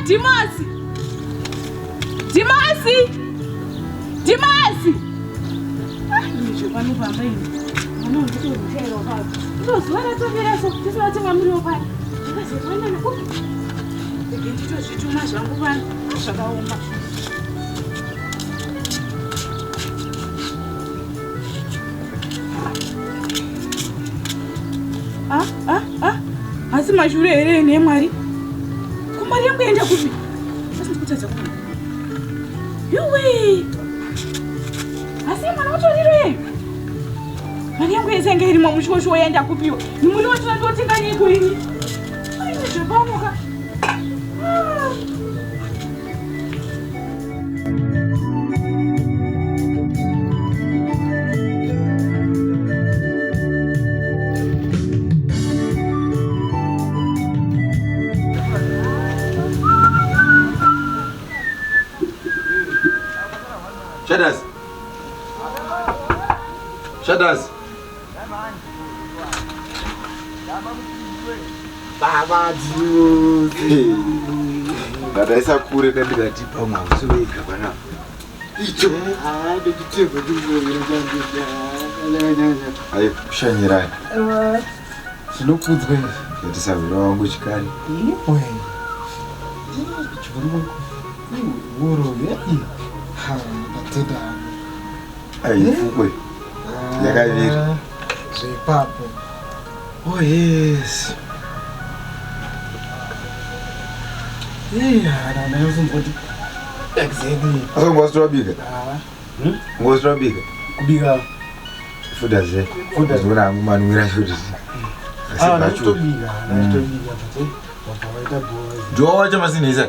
Dimasi! Dimasi! Dimasi! Nje pano pamba ini. Mwana nditotero baba. Ndozwana topera so tisati mamuri opana. Ndikazofana nako. Ndito zvituma zvangu pano zvakaoma. Asi mashure here neMwari. Kumari yangu enda kupi? Asi ndikutadza kupi? Yuwe! Asi mwana utoriro ye. Mari yangu yesenge irimo mushosho yenda kupiwa. Ni muri wachona ndotinganyiko ini. Ai zvapamuka. Shadas. Baba Dios. Dada isa kure dan digati pamwe usweka bana. Icho. Ndikitego ndingoira njanja. Ayi kushanyirana. Sinokudzwe. Yatisabira wangu chikari. Oye. Chiburu. Woro yaki. Ha, bateda. Ayi fukwe. Yakavira. Zvepapo. Oh yes. Yeah, na uzomboti. Exactly. Ngosirobika. Ngosirobika. Kubika. Fuda ze. Fuda zona ngumanwira shoti. Natobika. Natobika pati. Wapawaita boys. Ndiwo wacha masinisa.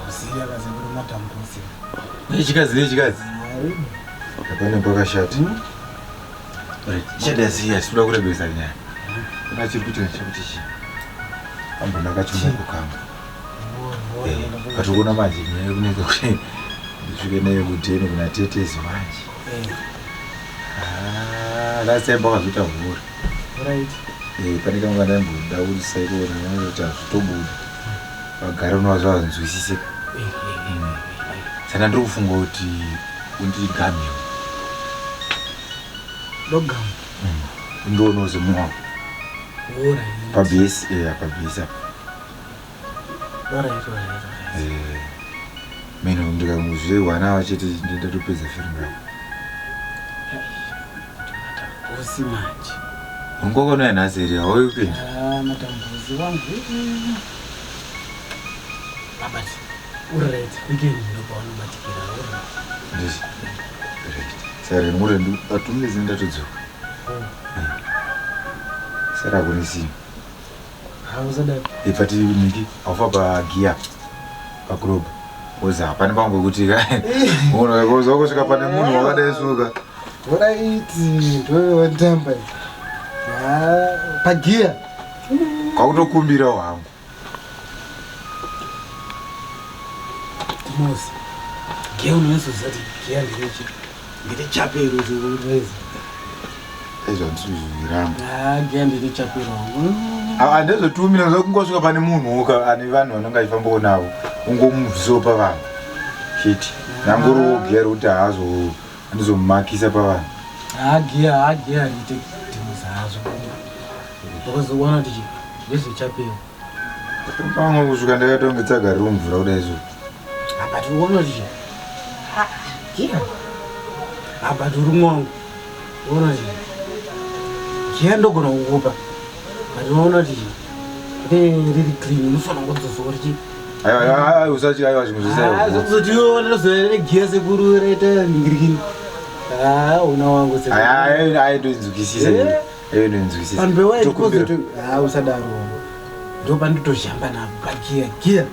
Usiya kaze kuri matambuzi. Nechikazi. Kapane mboka shati. Shada siya sikuda kurebesa nyaya. Kuna chikuti chakuti. Ambo nakachimba kukamba. Katokona manje nyaya kunenge kuti ndisvike nayo kuteni kuna tetezi manje. Lasemba wakazvita mvura. Right. Pane kamwe ndambodaurisa ikona kuti hazvitobuda. Vagara unozvanzwisisika. Saka ndiri kufunga kuti undigamiwo. Logam. Ndonoze mwa. Ora. Pabesi, pabesi. Ora. Meno ndikamuzve wana wachete ndenda topedza filmu yako. Usimaji. Ungokona yanazeri hauyi kupinda. Matambuzi wangu. Babati. Alright, weekend ndopaona matikira ora. Ndisi. Sare mure ndu atumeze ndatodzoka. Sara kunisi. Hauzada. Ipati niki afa ba gear. Pa group. Oza hapana pangu kuti kai. Uno yakoza kusvika pane munhu wakadaisuka. Alright, ndo wandamba. Pa gear. Kwakutokumbira wangu. Mosi. Gear unozozati gear ndirechi. Ngite chapero zozoreza. Ezvo ndizviramba. Gear ndiri chapero. Ndezotumira zvokungosvika pane munhu ane vanhu vanongaifambawo navo ungomuvisawo pavanhu chete nangoriwo gera kuti handizomumakisa pavanhu. Gear rite timuza hazvo. Ukazoona kuti ndezvechapero. Pamwe kusvika ndakatonge tsagariro mvura kudaiso. But uona kuti gear. But uri mwangu. Uona kuti gear ndogona kukupa. But uona kuti riri clean unofanira kudzosora kuti aiwa usachi aiwa zvimwe zvese zotiona zore gear sekuru reta ngirikini. Una wangu se. Ndoinzwisisa. Ndoinzwisisa. Panbe wewe deposit usadaro. Ndo panditoshamba na gear.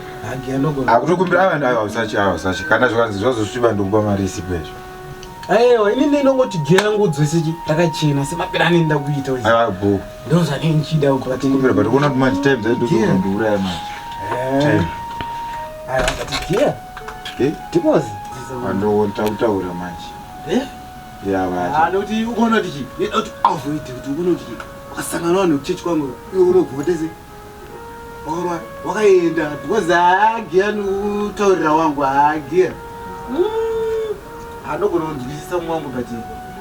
Gear ndogona. Akutokumbira aiwa usachi kana zvanzi zvazosviba ndokupa mari isipezvo. Aiwa ini ndinongoti gear yangu dzosiki takachena semapirani ndakuita uzi. Aiwa bo. Ndo zvane nchida ukati kumbira but kuna manje time ndokundura manje. Aiwa but gear. Deposit. Utaura manje. Yeah, noti ukoona kuti avoid kuti ukoona kuti ukasangana vanhu kuchechi kwangu iwe unogovotese Ora wakaenda because agia notaurira wangu agia anogona kunzwisisa mwangu but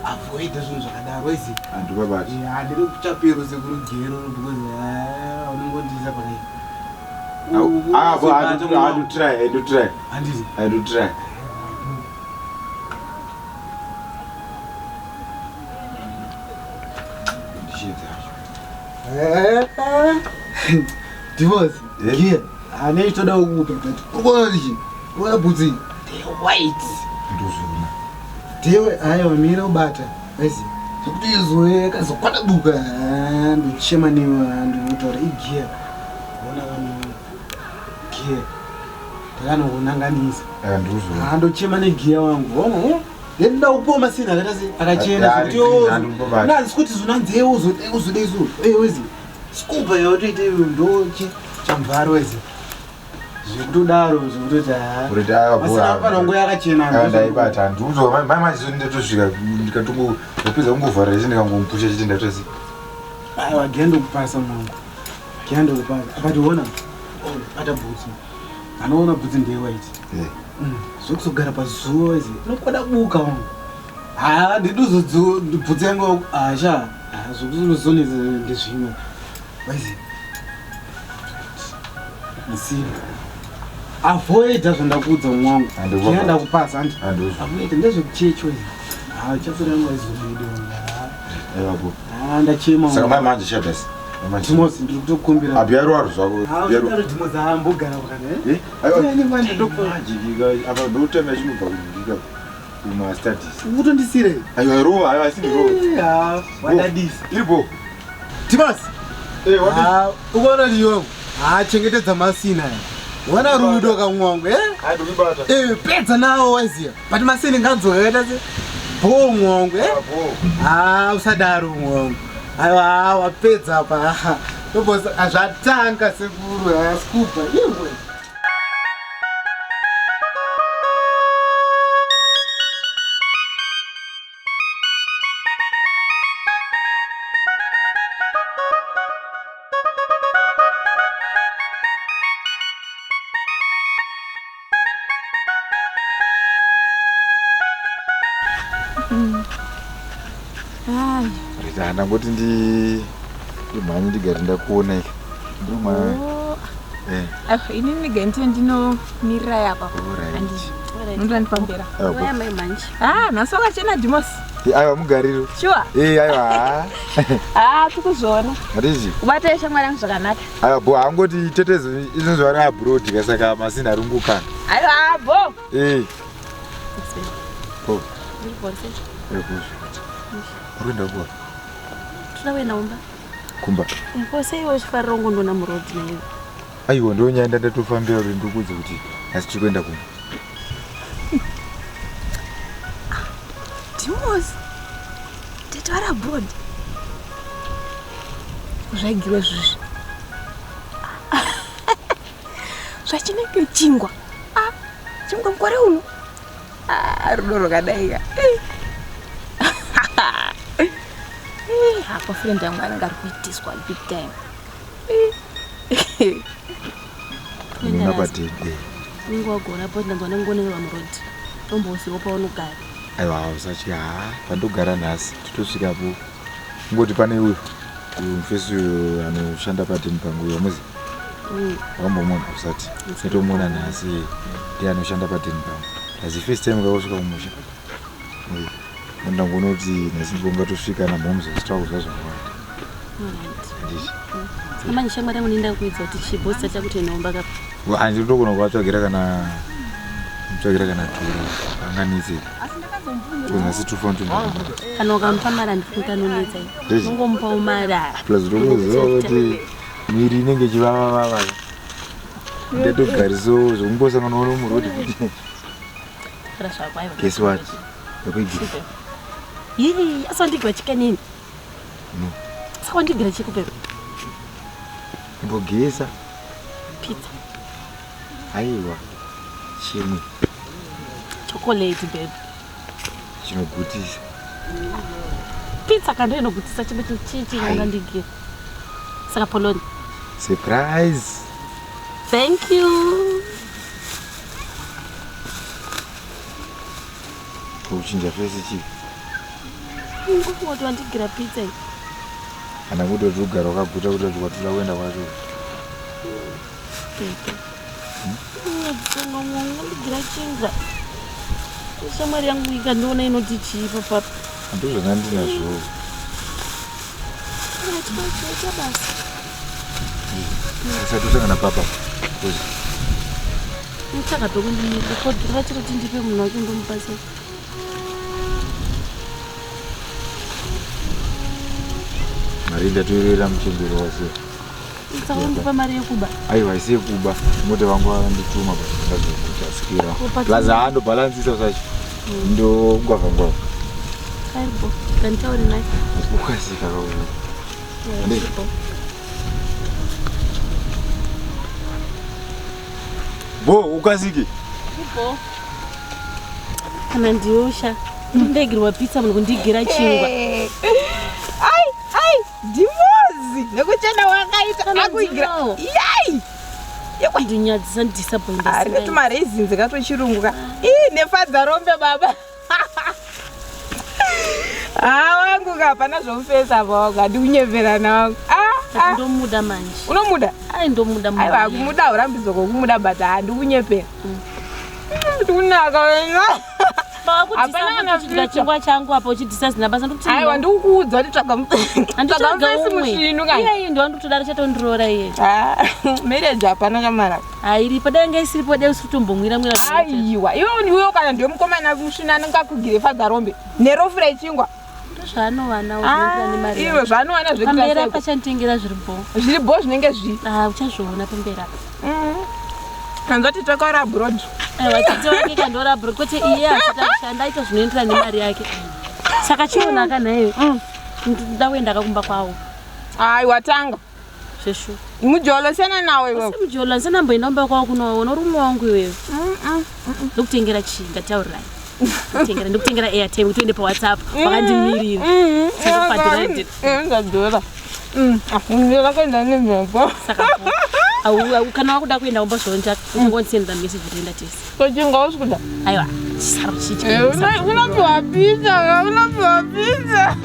avoid zvinhu zvakadaro izi handibabati handiri kuchapero sekurugero because unongondiisa pakai handitry divorce gia ane toda ukupa but ukoichi wabudzi they white dewe hayo mira ubata basi sokuti izwe kazokwana buka ndochema newa ndotaura igia ona vanhu gia takanokunanganisa ndochema negia wangu ona ndenda kupuwa masina akachena nazi kuti zvinanzee uzode isu wezi skupa yotoite ndo chamvaro wezi zvikutodaro zvekutoti panongo yakachenandaibata handiuzo maimaziso ndatosvika ndikatongopedza kungovharira ichi ndikangomupusha chiti ndatozi aiwa gendokupasa mwangu gendokupasa akationa ata bhutsu anoona bhutsu ndewaiti zvekuzogara pazuva izi unokwada buka wangu ndiduzobvutsa yangu asha zvekuzonezi ndezvimwe waizi msina avoida zvandakudza mwangu ndienda kupasa avoida ndezvekuchecho izi chapiranga izobidonga ndachema saka mai manje shabasi timosi ndiri kutokumbira abiyarwaro zvako daro timosi aambogara apa ndotanga chinobva kudika kumastudies kutondisirei aiwa ro aiwa sindiro wadadisa iripo timosi ukaona ndiyo chengetedza masina wana rudo kamwangu pedza nawo waiziya but masini nganzokaita se bho mwangu usadaro mwangu aiwa wapedza pa tobosa azvatanga sekuru skupa iwe ndangoti ndimhanye ndigari ndakuona ika ini nigenti ndinomirira yapa nondandipambera nhasi wakachena dhimosi aiwa mugariro sure aiwa tikuzviona hatizvi kubatai shamwari yangu zvakanaka aiwa bo hangoti tetezo izvozvo vari abroad saka masina ari kungokana aiwa bo urikuenda kuwa tinoenda umba kumba koseiwo uchifarira ungondona murodhi naiwe aiwa ndonyaenda ndatofambira kuti ndikudze kuti asi tiri kuenda kumba dhimosi tete vari abroad zvaigiwe zvizvi zvachinenge chingwa chingwa mukore uno rudo rwakadaika hapo friend yangu anenge ari kuitiswa big time napadede unenge wagona po ndanzwa nengonewa murodhi tombosiwo paunogara aiwa usachi pandogara nhasi titosvikapo ngoti pane uyu mufesi uyo anoshanda padeni pangu yamuzi wambomona usati netomona nhasi ndiye anoshanda padeni pangu asi first time kakosvika kumusha ndangoona kuti nhasi ndibongatosvika namhomzo sitauza zvakawanda amanye shamwari yangu nenda kuedza kuti chibhosi chakuti nomba kapa handiri togona kuvatsvagira kana turo anganise nhasi tofana kana ukamupa mari handifunika nonetsa ungomupawo mari plus tokuziva kuti miri inenge ichivavavava ndatogariso zvokungosanganawo nomurodhi kuti guess what yakuigira asi wandigira chikenini saka wandigira chikupepa imbogesa pizza aiwa chimwe chocolate babe chinogutisa pizza kando inogutisa chimwe chichi ungandigira saka poloni surprise Thank you. Kuchinja face chief. Ngokuti wandigira pizza iyi. Kana kuti rugara wakaguta kuti twatula kuenda kwacho. Ndigira chingwa. Shamwari yangu ikandiona inoti chipa papa. Andizvo zvandinazvo. Sasa tusangana papa. Nitaka tokundinika kodhira chiro tindipe munhu wacho ndomupasa. Mari ndatoerera muchembero wase. Ndipa mari yekuba. Aiwa isi yekuba. Mote vangu vandituma ndazokuchasikira. Plaza ando balansisa usachi. Ndo ngwavangwava. Aibo, kantauri naye. Ukasika kauyo. Ndipo. Bo, ukasiki? Ndipo. Kana ndiosha. Ndegirwa pizza munhu kundigira chingwa. Dimozi nekuchena wakaita akuigira. Yai! Yekundinyadzisa disappoint. Ari tuma raisins katochirunguka. Nefadza rombe baba. Wangu kapana zvomufesa baba ndikunyeverana wangu. Ndomuda manje. Unomuda? Ndomuda manje. Aiwa kumuda urambidzo kokumuda but handikunyepera. Ndikunaka wena. Apana kuchidya chingwa changu apo uchidisa zina basa ndokuti. Aiwa ndikukuudza kuti tsvaga mufesi mushinu kani. Iye ndo andotodaro chatondiroora iye. Marriage hapana chamara. Iripo denge isiripo denge usitombomwira mwira. Aiwa iwe kana ndiwe mukomana mushinu anengakugire fadza rombe nerofu rechingwa. Zvanowana unoita nemari. Iwe zvanowana zvekuita. Pamberi apachanditengera zviripo. Zviripo zvinenge zvi. Uchazviona pamberi apa. Kanzoti takaura abroad. Aiwa titoke kandora abroad kuti iye asitashanda aita zvinoenderana nemari yake. Saka chiona akanayo. Ndawenda akakumba kwawo. Aiwa tanga. Sheshu. Mujolo sena nawe wewe. Mujolo sena mboenda kwawo kuno unorumwa wangu wewe. Ndokutengera chinga taurirai. Ndokutengera airtime tuende pa WhatsApp wakandimirira. Saka padride. Ndadora. Ndira kwenda nemhepo. Saka kana wakuda kuenda umbozvonja ungongonisenda message renda tese. Kochinga usikuda. Aiwa. Chisaro chichi. Unopiwa pizza, unopiwa pizza.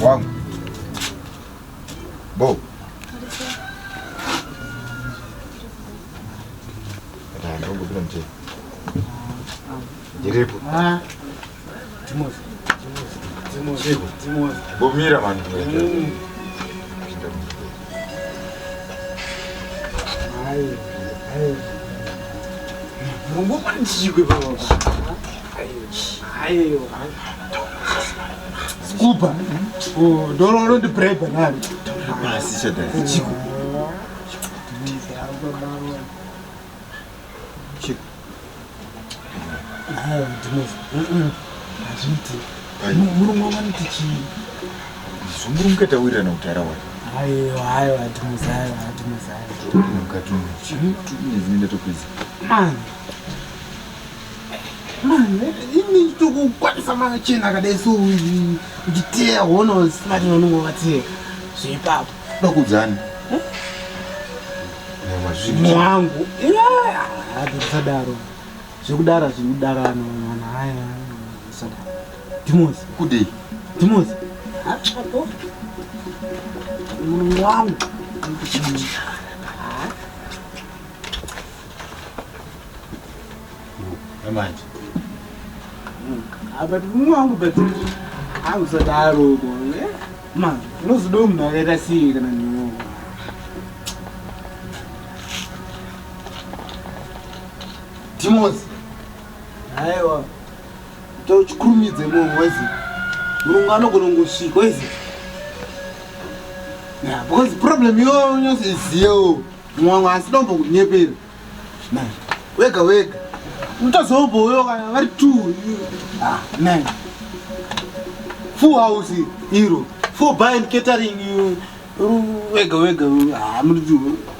Wangu. Bo. Ndio bila mche. Jiripo. Timozi. Bomira mani. Mungu panchikwe baba. Ayo. Skupa. Ndoro ndi prepper nani. Basi chada. Chiko. Chiko. Timozi. Azviti. Murumwa maniti chi. Zumurungeta wira na utara wa. Ayo Timozi. Mukatu. Tuzinde tokwiza. Man, ini tokukwanisa machena kadeso uchiteya hono smart nonongowateka zvipapo Dokudzani. mwangu hatisadaro zvekudara zvinodarano mwana haya sadaro Timozi Kudei. Timozi apo mwangu Amanje. But mwangu betu akusadaro man unozido munhu akaita sei kana newe Timozi. aiwa tochikurumidze munhu wezi mulungu anogona kungosvika wezi because problem iyoyo unyosiziyewo mwangu asi dombo kunyepera wega utazomboyo kana vari 2 full house iro full buy and catering wega muri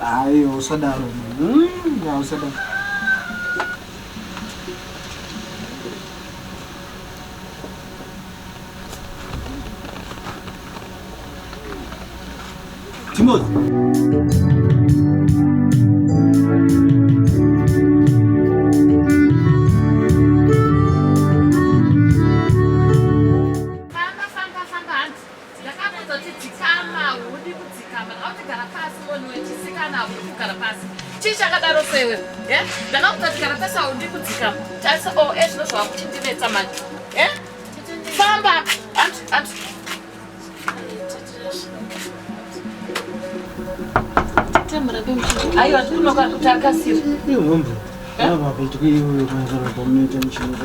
hayi usadaro usadaro Timothy Ayo, turimo kutakasira. iyo mpamvu ababitwiwe kwanzara komite mishino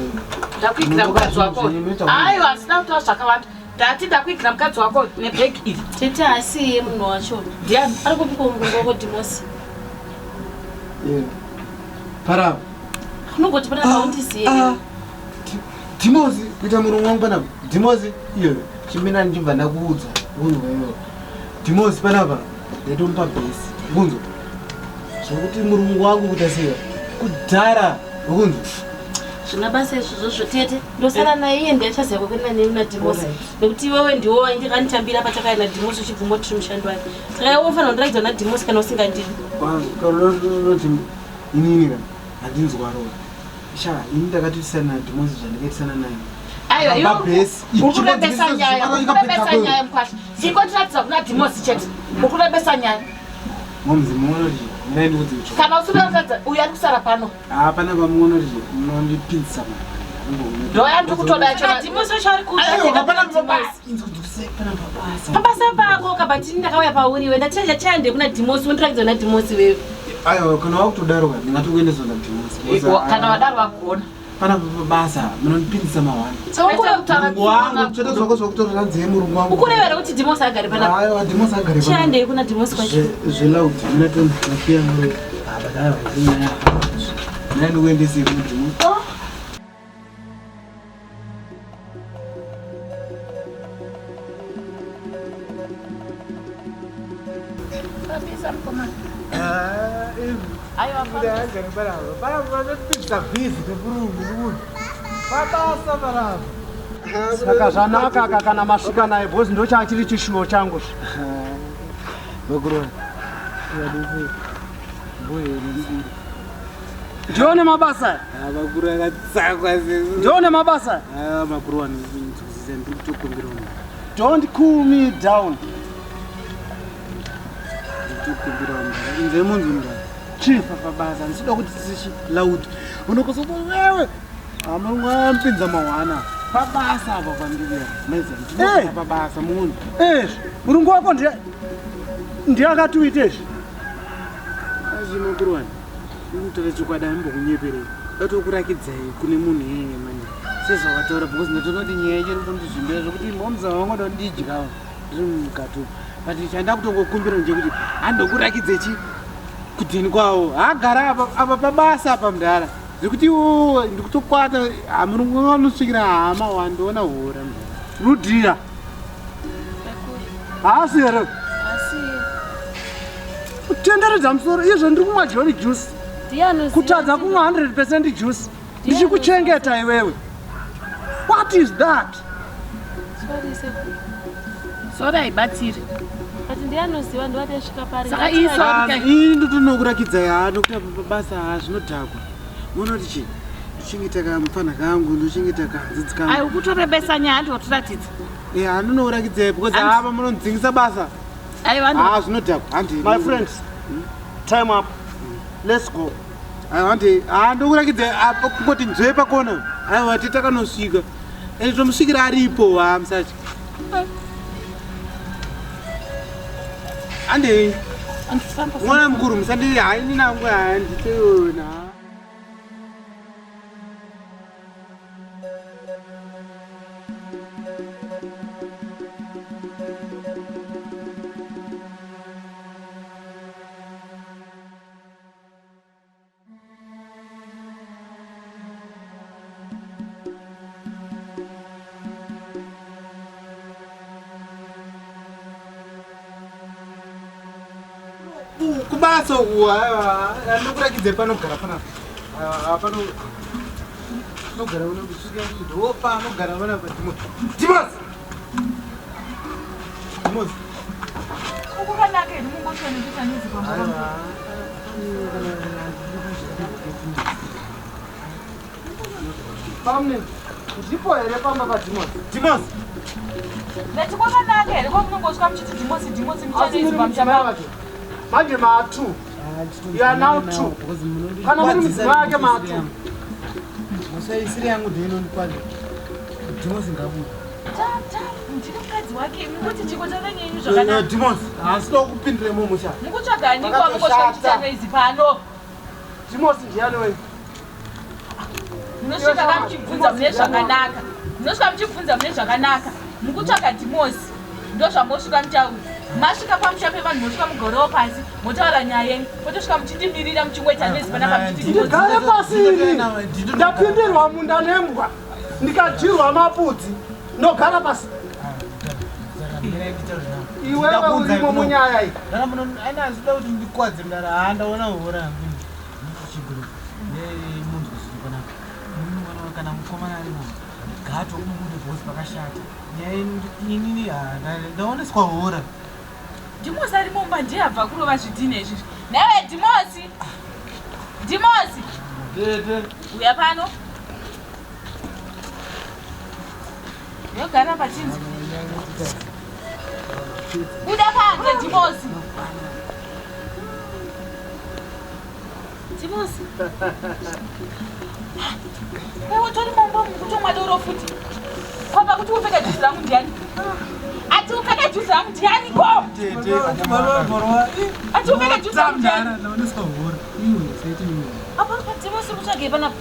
Ndakwikira mukadzi wako. Ayo, asina kutaura zvakawanda. Ndati ndakwikira mukadzi wako nebhegi iri. Tete asiye munhu wacho. Ndiani? Ari kupika mugongo wako Dimosi. Parava Unongoti pana paundisiye. Dimosi kuita murungu wangu panapa Dimosi iyo chimena ndibva ndakuudza unhu wewe Dimosi panapa ndatomupa bhesi kunzo zvokuti murungu wangu kuita sei kudhara kunzo Zvina basa izvozvo tete. Ndosara naye iye ndichaziva kwekuenda nemi naDimosi. Nekuti iwewe ndiwo waindikanitambira patakaenda naDimosi uchibvumba kuti mushando wake. Saka iwe unofanira kundirakidza naDimosi kana usingandidi. kaloti inini kana handinzwa roho sha ini ndakatisana naDimosi zvandakaitisana naye Ayo, iwe Mabhesi. ukurebesa nyaya, ukurebesa nyaya mkwasha. Singotiratidza kuna Dimosi chete. Ukurebesa nyaya. momzi muona kuti mina ndikudzi utsvo Kana usinoratidza uyu ari kusara pano. hapana pamuona kuti munondipinzisa Ndoya ndiri kutoda chona. Dimosi wacho ari kuda. Pabasa pako kabatini ndakauya pauriwe ndachaende kuna Dimosi undirakidza naDimosi wewe. aiwa kana wakutodaro ka ndingatokuendeswa naDimosi Kana wadaro wagona. pana pabasa munondipinzisa mahwana murungu wangu tsveta zvako zvakutorera nzee murungu wangu Ukurevera kuti Dimosi agare panapa. aiwa Dimosi agare Chiandei kuna Dimosi kwacho. zvelauti minatondakuya muro abadaro zvinyaya mina ndikuendesei kuna Dimosi Saka zvanaka kana masvika naye bhozi ndo chachiri chishuwo changu. Ndione mabasa. makuru akatsakwa Ndione mabasa. makuru anozvizisa ndikutokumbira Don't cool me down. inze munhu ndani Chifa pabasa. Ndisida kuti tishi loud. Unokosoba wewe. Amangwampinza mahwana. Pabasa apa kwandiri. maiza pabasa munhu Murungu wako ndiakatuitezvi. azvino kurwani ndinotora chokwadi ambokunyeperei datokurakidzai kune munhu yeye mani sezvawataura because ndatoona kuti nyaya ichiri kundizvimbira zvokuti momza wangoda kundidyawo ndiri mukatu but chanda kutongokumbira ndechekuti handokurakidzai chi kudhini kwawo haagara apa pabasa apa mudhara zvekuti iwo ndikutokwata murungu anosvikira hama wandoona hora Rudhira. Haasi here. Asiye. Kutenderedza musoro izvo ndiri kumwa Johnny juice. Ndiani Kutadza kumwa 100% juice. Ndichikuchengeta iwewe. What is that? Sora haibatsiri. Ati ndianoziva ndivatesvika pari. Saka iso ini ndotonokurakidza yaa nokuti apa pabasa hazvinodhakwa muona kuti chii ndochengeta kamufana kangu ndochengeta kanzidzi Ayo, kangu ukutorebesa nyaya ndinotiratidza. handinourakidzai because apa munondzingisa basa Ayo, vanhu. zvinodhakwa My friends, time up. Let's go. ndokurakidzai apa kungoti nzwei pakona aiwa titakanosvika ende tomusvikira aripo musachi handei mwana mukuru musandiri haini nangu handiteona kubasa uku anokurakidze panogara panapa pano nogara unokusvika ndopa anogara panapa Dimosi ukukanaka iri mungoshonekisa neziko pamwe ndipo here pamba paDimosi ndati kwakanaka here kwamunongosvika muchiti Dimosi muchaneziko muchapa manje matu yana tu kana muri mudzimai wake matu musaisiri yangu ndeinonikwadi Dimosi ngabuda ndiri mukadzi wake mukuti chiko chakanyenyu zvakanaka Dimosi asida kupindire mumusha mukutsvaga niko mungosvika muchichanezi pano Dimosi ndiani wewe munosvika kamuchibvunza mune zvakanaka munosvika muchibvunza mune zvakanaka mukutsvaga Dimosi ndo zvamosvika mutauri masvika pamusha pevanhu mosvika mugorewo pasi motaura nyaya yenyu potosvika muchindimirira muchingoita nezi panapa muchiti ndigare pasi ini ndapindirwa munda nembwa ndikadyirwa mapudzi ndogara pasi iwewe urimo munyaya iyi aina azida kuti ndikwadze ndara ndaona hora yangu kana mukomana ari gato unobude bhosi pakashata nyaya inini ndaoneswa hora Dimosi ari mumba ndiye abva kurova zvidhina izvizvi nawe Dimosi uya pano yogara pachinzi buda panze Dimosi wewe tori mumba mukutomwa doro futi kwamba kuti upfeka juzi rangu ndiani ati upfeka juzi rangu ndiani ko ati upfeka juzi rangu ndiani apa Dimosi kutsvage panapa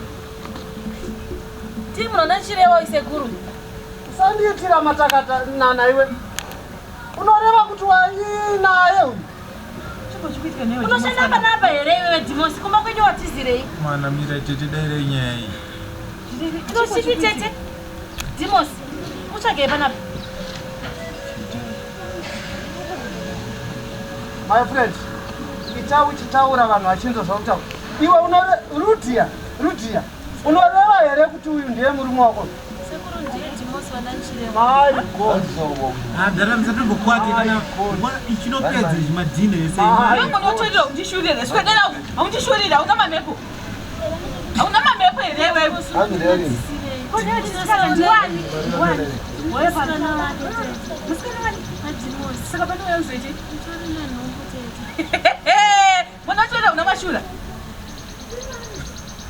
tiri munona chirevo isekuru usandiitira matakata nana iwe unoreva kuti wainaye uyu unoshanda panapa here iwewe Dimosi kumba kwenye watizirei mwana mira tete daire nyaya iyi toshiti tete Dimosi utsvage panapa my friend ita uchitaura vanhu vachinzozva kutaura iwe Rudia unoreva here kuti uyu ndiye murume wako sekuru ndiye Dimosi wananchireva my god ndara msatombokwathi kana ichinopedza zvimadhina ese nomunotorera undishurire svedera haundishurira hauna mamepo here wewe saka pano yauzoiti munotorera una mashura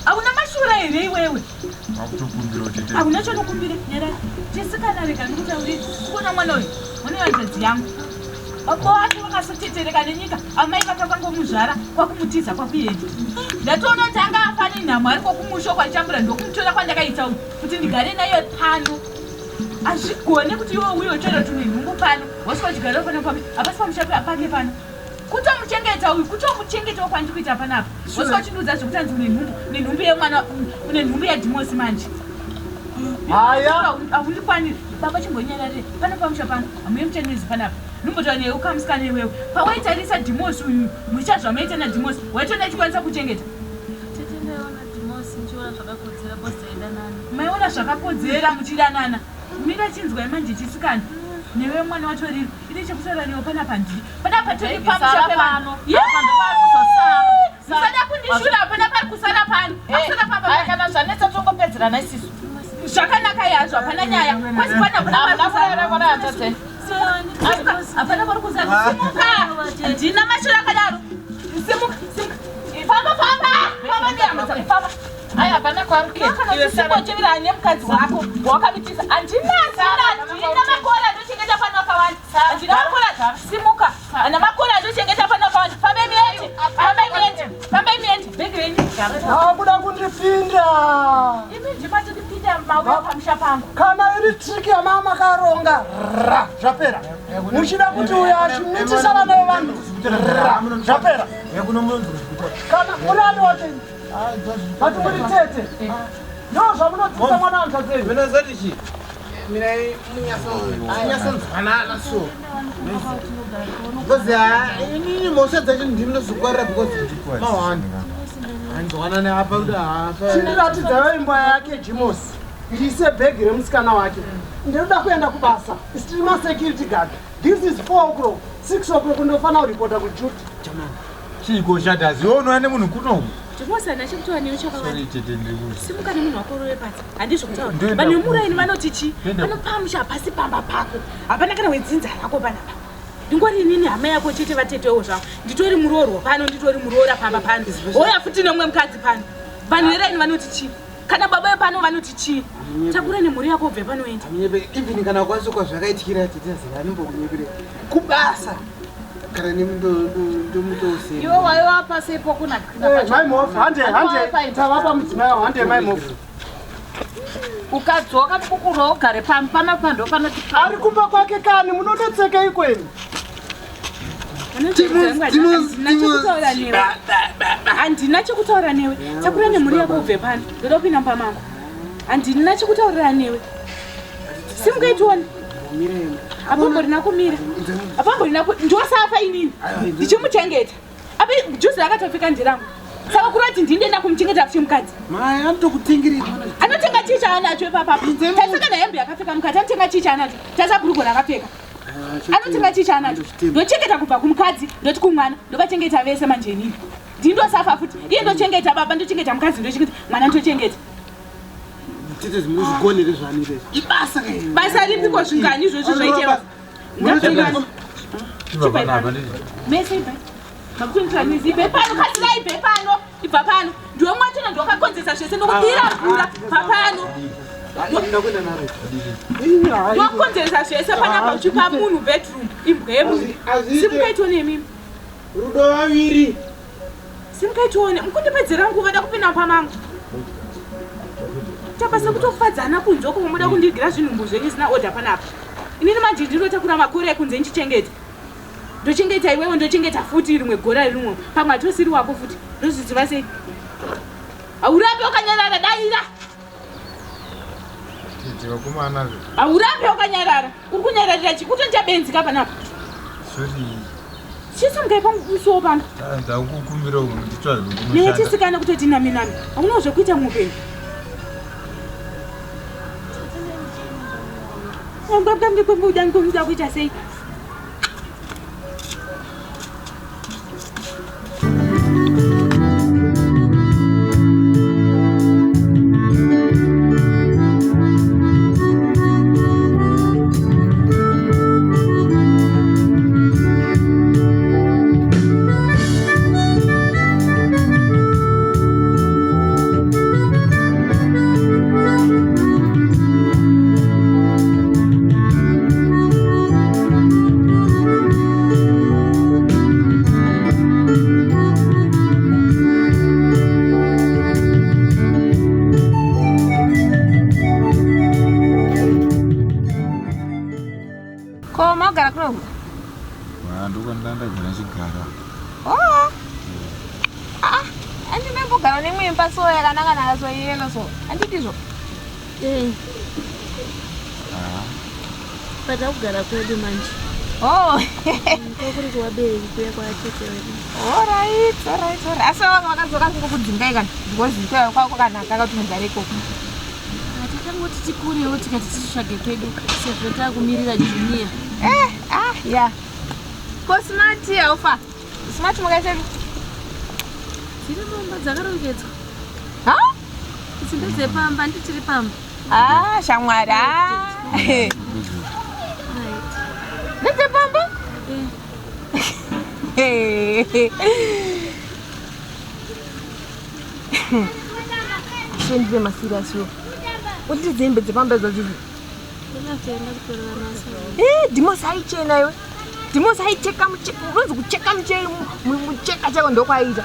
hauna mashura here iwewe akutokumbira tete hauna chonokumbire nyara tisikana rega ndikutauri kuona mwana uyu mune vanzadzi yangu abo ati vakasotetereka nenyika amai vakavangomuzvara kwakumutiza kwakuenda ndatoona kuti anga afane nhamo ari kokumusho kwachambura ndokumutora kwandakaita uyu kuti ndigare nayo pano azvigone kuti iwe uyo chero tune nhumbu pano wasvika chigariro pano pame hapasi pamushapi apake pano kutomuchengeta uyu kutomuchengetawo kwandikuita panapa wasvika uchindiudza zvekuti une nhumbu yemwana une nhumbu yaDimosi manje haya aundikwaniri baba chimbonyarare pano pamusha pano hamuye muchenezi panapa nombotaura newe ukamusikana iwewe pawaitarisa Dimosi uyu mucha zvamaita naDimosi waitoona chikwanisa kuchengeta maiona zvakakodzera muchidanana mira chinzwai manje chisikana newe mwana wacho riri ine chekutaura newe panapa ndiri panapa tiri pamusha pevano musada kundishura pana pari kusara pano kana zvanetsa tongopedzerana isisu zvakanaka yazvo hapana nyaya kwasi hapana pari kuzara simuka ndina mashura akadaro simuka famba ndiyamatsaifamba aya hapana kwarukeiwesimbochevira nemukadzi wako wakamitiza handina makora ndochengeta pano akawanda handina makora simuka ana makora ndochengeta pano akawanda fambai miende bhegi renyu hakuda kundipinda imi ndimati ndipinda mauya pamusha pangu kana iri triki yamama akaronga zvapera muchida kuti uyo achimitisa vana vevanhu zvapera kana murani wake hati muri tete ndo zvamunodzisa mwana wanzadzei mirai munyasonzwanana so because inini mhosva dzacho ndinozokwarira because mawanda hanzwanane apa kuti hapa chiniratidza imba yake Jimos ndise bhegi remusikana wake ndinoda kuenda kubasa tiri masecurity guard. This is 4 o'clock 6 o'clock ndofana kuripota kujuti chiko chataziona nemunhu kunoku Ndimosana chikutoa niyo chakawanda. Simuka ni munhu wako rowe pasi. Handizvo kutaura. Vane muraini vanoti chi? Vanopamusha pasi pamba pako. Hapana kana wedzinza rako panapa. Ndingori nini hama yako chete vatetewo zvavo. Nditori murorwa pano nditori murora pamba pano. Hoya futi nemwe mukadzi pano. Vanhu veraini vanoti chi? Kana baba pano vanoti chi? Takura nemhuri yako bve panoenda. even kana kwasokwa zvakaitikira titazira nimbokunyepere kubasa kana nemutose Iwo waiwa pasi ipo kuna my move hande tavapa mudzimai hande my move ukadzoka kukurwa ugare pana pando panoti ari kumba kwake kani munodetseka ikweni handina chekutaura newe takura nemhuri yako ubve pano ndoda kupinda pamangu handina chekutaurira newe simukaitioni apamborina kumira apamborina ndosafa inini ndichimuchengeta apa juzi rakatopfeka ndirangu saka kurati ndindoenda kumuchengeta futi mukadzi mai anotokutengirira anotenga chii chaanacho ipapapo tasaka nehembe yakapfeka mukadzi anotenga chii chaanacho tasabhuruko rakapfeka anotenga chii chaanacho ndochengeta kubva kumukadzi ndoti kumwana ndovachengeta vese manjenini ndindosafa futi iye ndochengeta baba ndochengeta mukadzi ndochengeta mwana ndochengeta tite zimuzigonere zvanire ibasa basa ripiko zvingani izvozvo zvaitewa mese ibe makutonzanizi ibe pano kasira ibe pano ibva pano ndiwe mwatona ndiwakakonzesa zvese ndokubira mvura papano ndokonzesa zvese panapa uchipa munhu bedroom imbwa yemunhu simukaitione mimi rudo vaviri simukaitione mukundipedzera nguva da kupinda pamangu tapasa kutofadzana kunze uko muda kundigira zvinhumbu zvenyu zvisina order panapa inini manje ndinotakura makore ekunze ndichichengeta ndochengeta iwewe ndochengeta futi rimwe gora rimwe pamwe atosiri wako futi ndozviziva sei haurapi wakanyarara daira haurapi wakanyarara uri kunyararira chi kutonja benzika panapa chisamgai pamusuwo pano nechisikana kutoti naminami hauna zvekuita muupenyu kuita sei pada kugara kwedu manje kuri kuvabereki kuya kwatete wedu asi vakadzoka kukudzingai kana ndikozitoa kwako kanaka kuti mugare ikoko takangoti tikurewo tikati tisvage kwedu sezvo takumirira juniya ya ko smart haufa smart mukaisevi dziri pamba dzakarongedzwa idzi ndedzepamba nditiri pamba shamwari ndedzepamba so ndive masirasiwo kuti dzembe dzepamba idzodzizi dhimosi aichena iwe dhimosi aicheka unonzi kucheka mucheka chako ndokwaita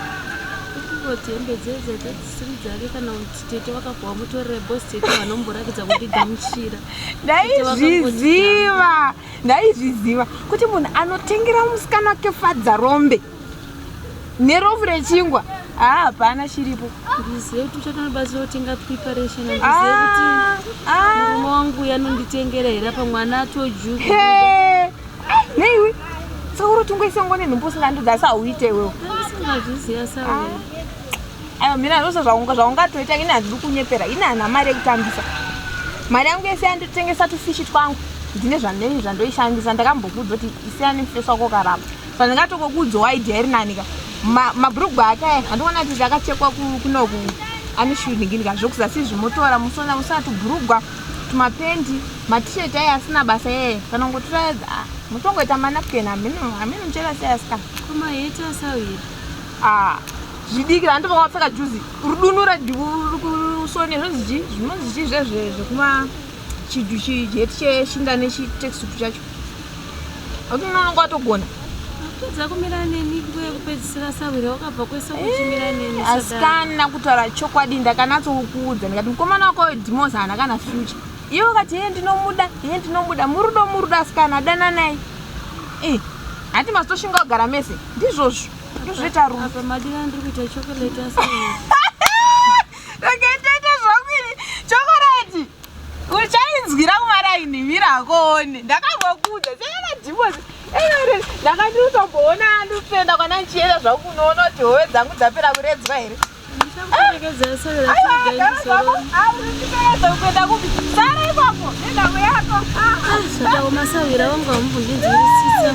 kuti hembe dzedze dzisiri dzake kana kuti tete wakabva mutorere bosi tete vanomborakidza kuti gamuchira ndaizviziva kuti munhu anotengera musikana wake fadza rombe nerofu rechingwa hapana chiripo. Ndizive kuti uchatonibatsira kutenga preparation. Ndizive kuti murume wangu yanonditengerera pamwana atojuku. Neiwe sauro tungoisongone nhumbu usingandudza asi hauite iwewo. Ndisingazviziva sawe. Aiwa mina zvose zvaungatoita ini handiri kunyepera. Ini hana mari yekutambisa. Mari yangu yese yanditengesa tufishi twangu. Ndine zvandoishandisa ndakambokudza kuti isiyani mufeso wako karamba. Zvandingatokokudza waidhi iri nanika. Mabhurugwa ake handikuona kuti akachekwa kunoku ane shuniginika zvokuzasi zvimotora musona usina tubhurugwa tumapendi matisheti aye asina basa yeye kana ngotoradza mutongoita manapukeni hamene muchera seyaska kumaita sawiri zvidiki handova wapfeka juzi rudunu radikusone zvinoziji zvekuma chidhu cheshinda nechitextutu chacho akunononga watogona kudza kumira neni kwekupedzisira sawiri wakabva kwese kuchimira neni asikana kutaura chokwadi ndakanatsokuudza ndikati mukomana wako Dimosi haana kana future iwe wakati iye ndinomuda murudo asikana adana naye hati masitoshinga kugara mese ndizvozvo ndozvoita rume apa madira ndiri kuita chokoleti asawiri ndoketoita zvakwiri chokoreti uchainzwira kumaraini mirakoone ndakangokuudza sena Dimosi ndakanditomboona ndipenda kwana nchienda zvakunoona kuti hove dzangu dzapera kuredzwa here kuenda kupi sara ipapo nendamu yako zvadawo masawira vanga vamumbundinzwirisisa